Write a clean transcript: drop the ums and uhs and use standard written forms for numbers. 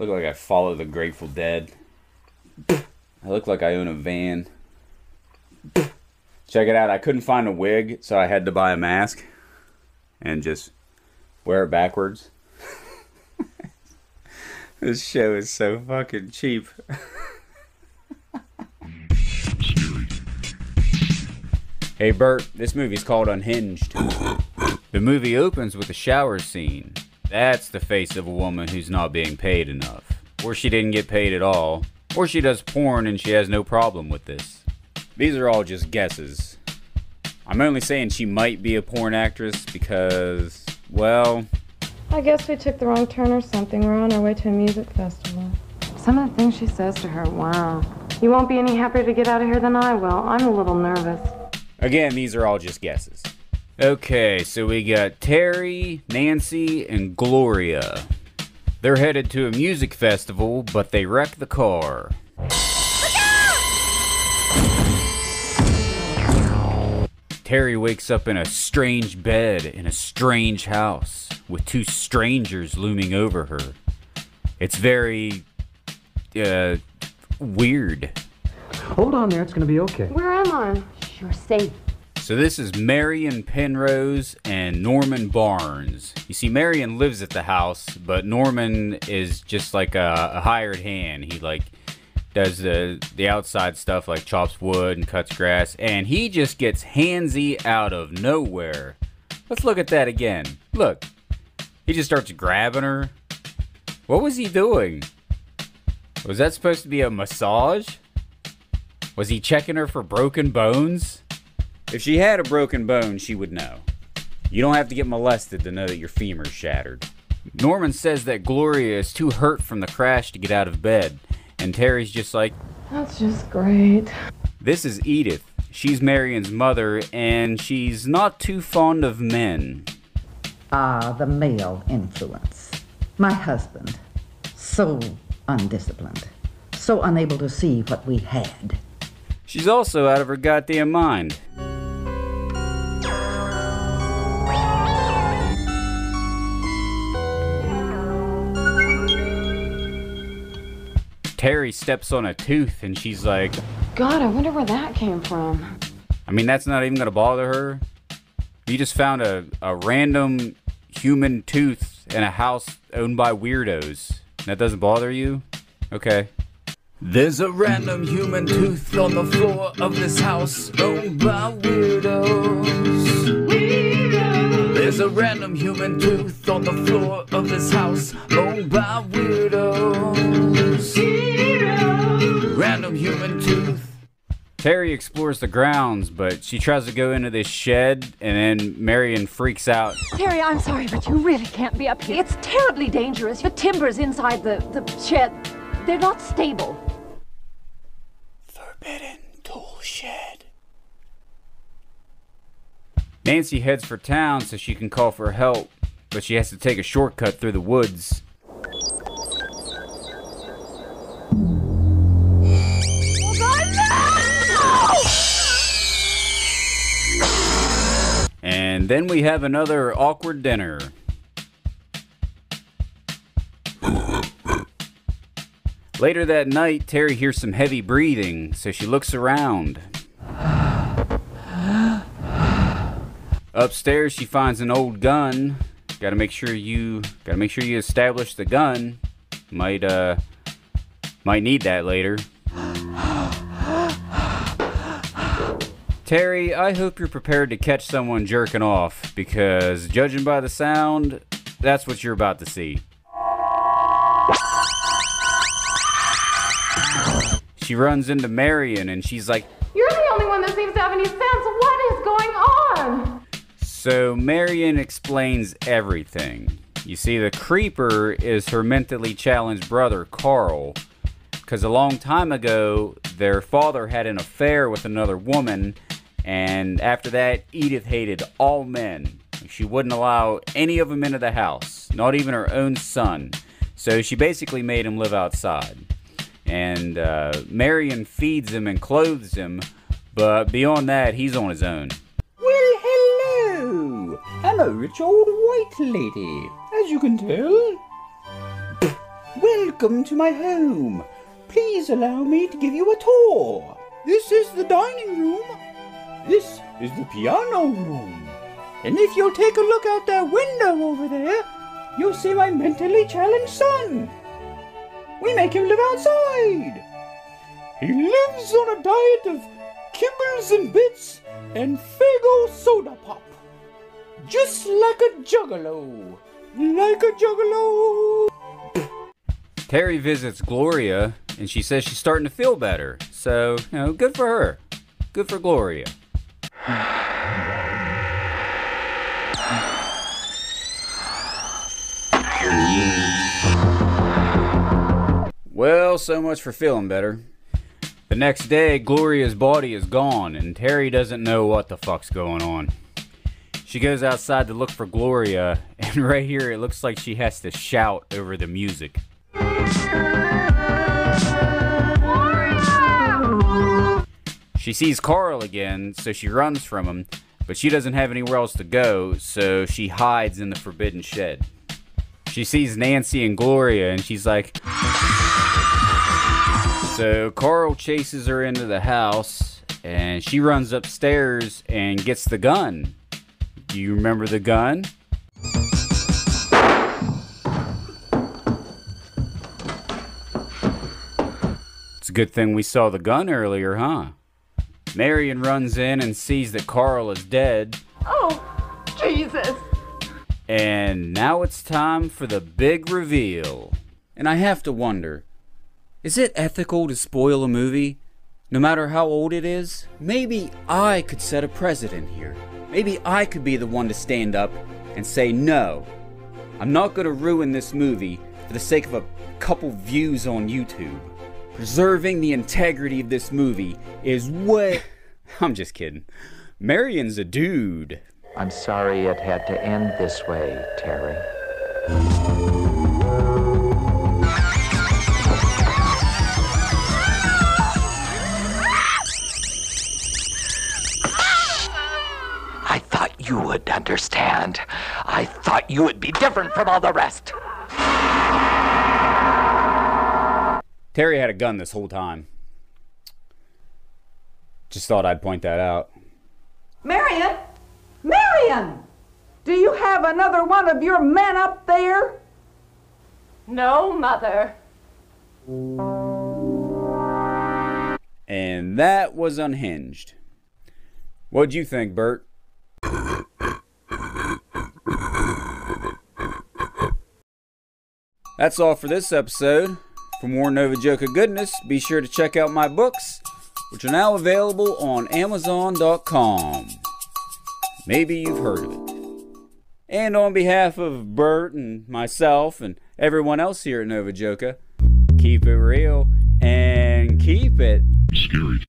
look like I follow the Grateful Dead. I look like I own a van. Check it out. I couldn't find a wig, so I had to buy a mask and just wear it backwards. This show is so fucking cheap. Hey Bert, this movie's called Unhinged. The movie opens with a shower scene. That's the face of a woman who's not being paid enough. Or she didn't get paid at all. Or she does porn and she has no problem with this. These are all just guesses. I'm only saying she might be a porn actress because, well... I guess we took the wrong turn or something. We're on our way to a music festival. Some of the things she says to her, wow. You won't be any happier to get out of here than I will. I'm a little nervous. Again, these are all just guesses. Okay, so we got Terry, Nancy, and Gloria. They're headed to a music festival, but they wreck the car. Terry wakes up in a strange bed in a strange house with two strangers looming over her. It's very, weird. Hold on there, it's gonna be okay. Where am I? You're safe. So this is Marion Penrose and Norman Barnes. You see, Marion lives at the house, but Norman is just like a hired hand. He like does the outside stuff, like chops wood and cuts grass, and he just gets handsy out of nowhere. Let's look at that again. Look, he just starts grabbing her. What was he doing? Was that supposed to be a massage? Was he checking her for broken bones? If she had a broken bone, she would know. You don't have to get molested to know that your femur's shattered. Norman says that Gloria is too hurt from the crash to get out of bed, and Terry's just like, That's just great. This is Edith. She's Marion's mother, and she's not too fond of men. Ah, the male influence. My husband, so undisciplined, so unable to see what we had. She's also out of her goddamn mind. Terry steps on a tooth and she's like, God, I wonder where that came from. I mean, that's not even gonna bother her. You just found a random human tooth in a house owned by weirdos. That doesn't bother you? Okay. There's a random human tooth on the floor of this house owned by weirdos. There's a random human tooth on the floor of this house owned by weirdos. Random human tooth. Terry explores the grounds, but she tries to go into this shed, and then Marion freaks out. Terry, I'm sorry, but you really can't be up here. It's terribly dangerous. The timbers inside the shed, they're not stable. Forbidden tool shed. Nancy heads for town so she can call for help, but she has to take a shortcut through the woods. And then we have another awkward dinner. Later that night, Terry hears some heavy breathing, so she looks around. Upstairs, she finds an old gun. Gotta make sure you establish the gun. Might need that later. Terry, I hope you're prepared to catch someone jerking off, because judging by the sound, that's what you're about to see. She runs into Marion and she's like, You're the only one that seems to have any sense. What is going on? So Marion explains everything. You see, the creeper is her mentally challenged brother, Carl, because a long time ago, their father had an affair with another woman, and after that, Edith hated all men. She wouldn't allow any of them into the house, not even her own son. So she basically made him live outside. And Marion feeds him and clothes him, but beyond that, he's on his own. Well, hello! I'm a rich old white lady, as you can tell. Welcome Welcome to my home. Please allow me to give you a tour. This is the dining room. This is the piano room. And if you'll take a look out that window over there, you'll see my mentally challenged son. We make him live outside. He lives on a diet of kibbles and bits and Faygo soda pop. Just like a juggalo. Like a juggalo. Terry visits Gloria, and she says she's starting to feel better. So, good for her. Good for Gloria. Well, so much for feeling better. The next day, Gloria's body is gone, and Terry doesn't know what the fuck's going on. She goes outside to look for Gloria, and right here it looks like she has to shout over the music. She sees Carl again, so she runs from him, but she doesn't have anywhere else to go, so she hides in the forbidden shed. She sees Nancy and Gloria, and she's like... So Carl chases her into the house, and she runs upstairs and gets the gun. Do you remember the gun? It's a good thing we saw the gun earlier, huh? Marion runs in and sees that Carl is dead. Oh, Jesus! And now it's time for the big reveal. And I have to wonder, is it ethical to spoil a movie, no matter how old it is? Maybe I could set a precedent here. Maybe I could be the one to stand up and say, no, I'm not going to ruin this movie for the sake of a couple views on YouTube. Preserving the integrity of this movie is way... I'm just kidding. Marion's a dude. I'm sorry it had to end this way, Terry. I thought you would understand. I thought you would be different from all the rest. Terry had a gun this whole time. Just thought I'd point that out. Marion! Marion! Do you have another one of your men up there? No, Mother. And that was Unhinged. What'd you think, Bert? That's all for this episode. For more Novajoka goodness, be sure to check out my books, which are now available on Amazon.com. Maybe you've heard of it. And on behalf of Bert and myself and everyone else here at Novajoka, keep it real and keep it scary.